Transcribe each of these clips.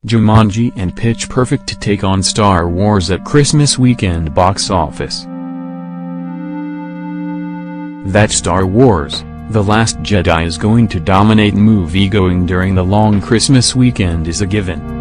Jumanji and Pitch Perfect to take on Star Wars at Christmas weekend box office. That Star Wars: The Last Jedi is going to dominate moviegoing during the long Christmas weekend is a given.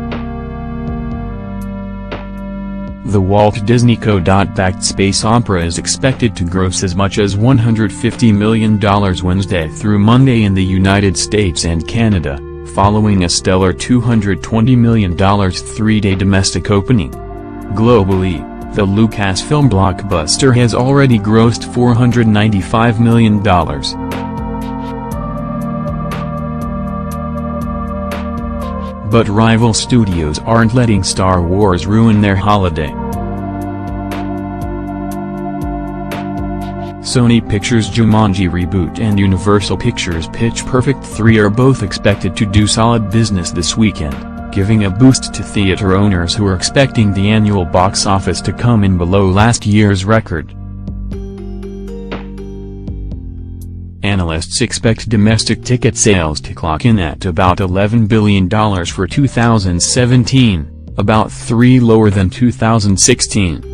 The Walt Disney Co-backed space opera is expected to gross as much as $150 million Wednesday through Monday in the United States and Canada, following a stellar $220 million three-day domestic opening. Globally, the Lucasfilm blockbuster has already grossed $495 million. But rival studios aren't letting Star Wars ruin their holiday. Sony Pictures' Jumanji reboot and Universal Pictures' Pitch Perfect 3 are both expected to do solid business this weekend, giving a boost to theater owners who are expecting the annual box office to come in below last year's record. Analysts expect domestic ticket sales to clock in at about $11 billion for 2017, about $3 lower than 2016.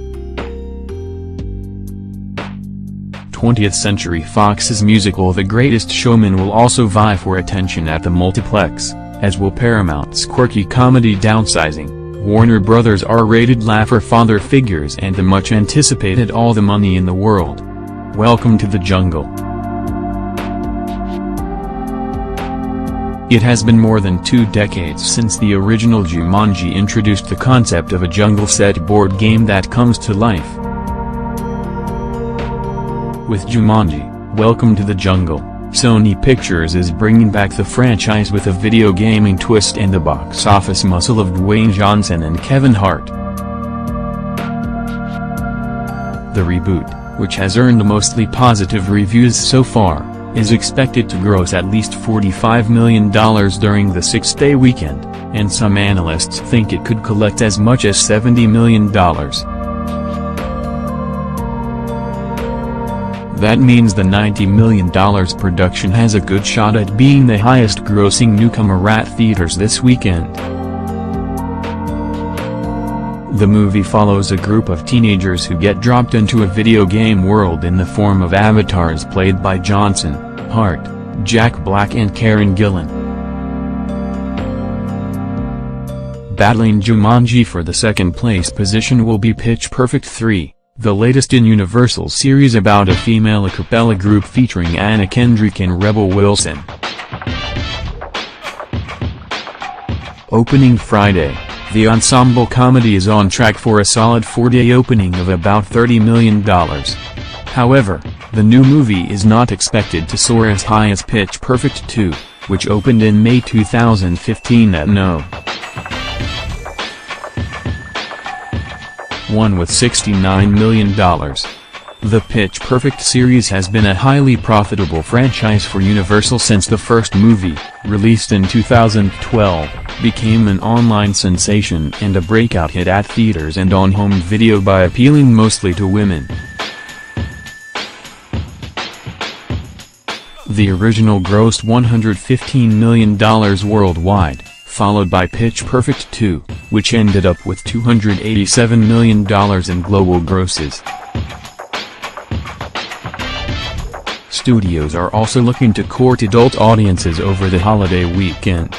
20th Century Fox's musical The Greatest Showman will also vie for attention at the multiplex, as will Paramount's quirky comedy Downsizing, Warner Bros.' R-rated laugher Father Figures, and the much-anticipated All the Money in the World. Welcome to the jungle. It has been more than 2 decades since the original Jumanji introduced the concept of a jungle set board game that comes to life. With Jumanji, Welcome to the Jungle, Sony Pictures is bringing back the franchise with a video gaming twist and the box office muscle of Dwayne Johnson and Kevin Hart. The reboot, which has earned mostly positive reviews so far, is expected to gross at least $45 million during the 6-day weekend, and some analysts think it could collect as much as $70 million. That means the $90 million production has a good shot at being the highest-grossing newcomer at theaters this weekend. The movie follows a group of teenagers who get dropped into a video game world in the form of avatars played by Johnson, Hart, Jack Black and Karen Gillan. Battling Jumanji for the second-place position will be Pitch Perfect 3, the latest in Universal's series about a female a cappella group featuring Anna Kendrick and Rebel Wilson. Opening Friday, the ensemble comedy is on track for a solid 4-day opening of about $30 million. However, the new movie is not expected to soar as high as Pitch Perfect 2, which opened in May 2015 at No. 1 with $69 million. The Pitch Perfect series has been a highly profitable franchise for Universal since the first movie, released in 2012, became an online sensation and a breakout hit at theaters and on home video by appealing mostly to women. The original grossed $115 million worldwide, followed by Pitch Perfect 2, which ended up with $287 million in global grosses. Studios are also looking to court adult audiences over the holiday weekend.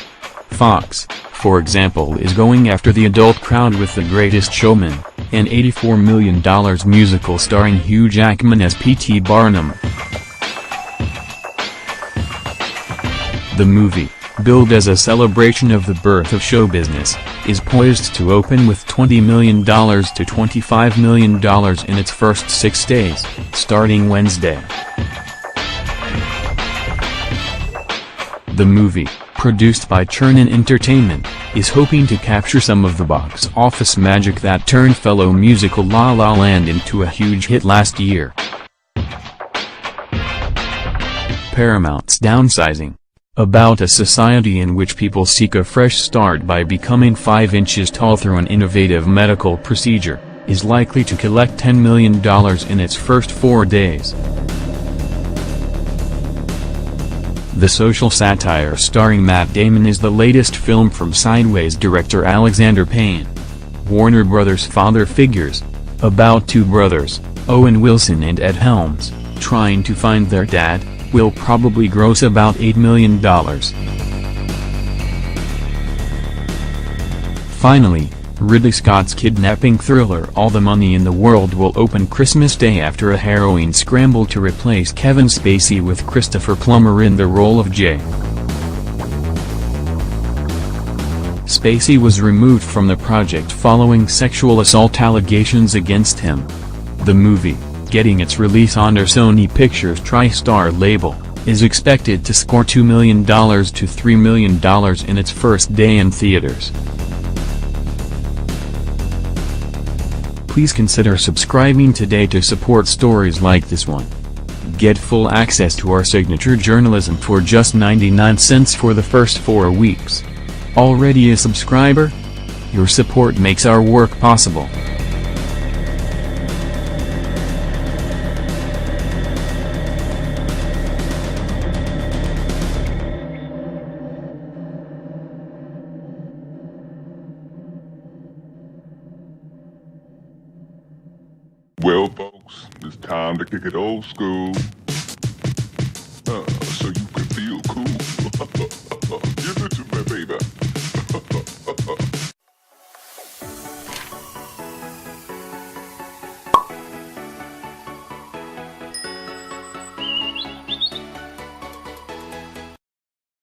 Fox, for example, is going after the adult crowd with The Greatest Showman, an $84 million musical starring Hugh Jackman as P.T. Barnum. The movie, billed as a celebration of the birth of show business, is poised to open with $20 million to $25 million in its first 6 days, starting Wednesday. The movie, produced by Chernin Entertainment, is hoping to capture some of the box office magic that turned fellow musical La La Land into a huge hit last year. Paramount's Downsizing, about a society in which people seek a fresh start by becoming 5 inches tall through an innovative medical procedure, is likely to collect $10 million in its first 4 days. The social satire starring Matt Damon is the latest film from Sideways director Alexander Payne. Warner Brothers father figures, about two brothers, Owen Wilson and Ed Helms, trying to find their dad, will probably gross about $8 million. Finally, Ridley Scott's kidnapping thriller All the Money in the World will open Christmas Day after a harrowing scramble to replace Kevin Spacey with Christopher Plummer in the role of Jay. Spacey was removed from the project following sexual assault allegations against him. The movie, getting its release under Sony Pictures' TriStar label, is expected to score $2 million to $3 million in its first day in theaters. Please consider subscribing today to support stories like this one. Get full access to our signature journalism for just 99 cents for the first 4 weeks. Already a subscriber? Your support makes our work possible. Well, folks, it's time to kick it old school.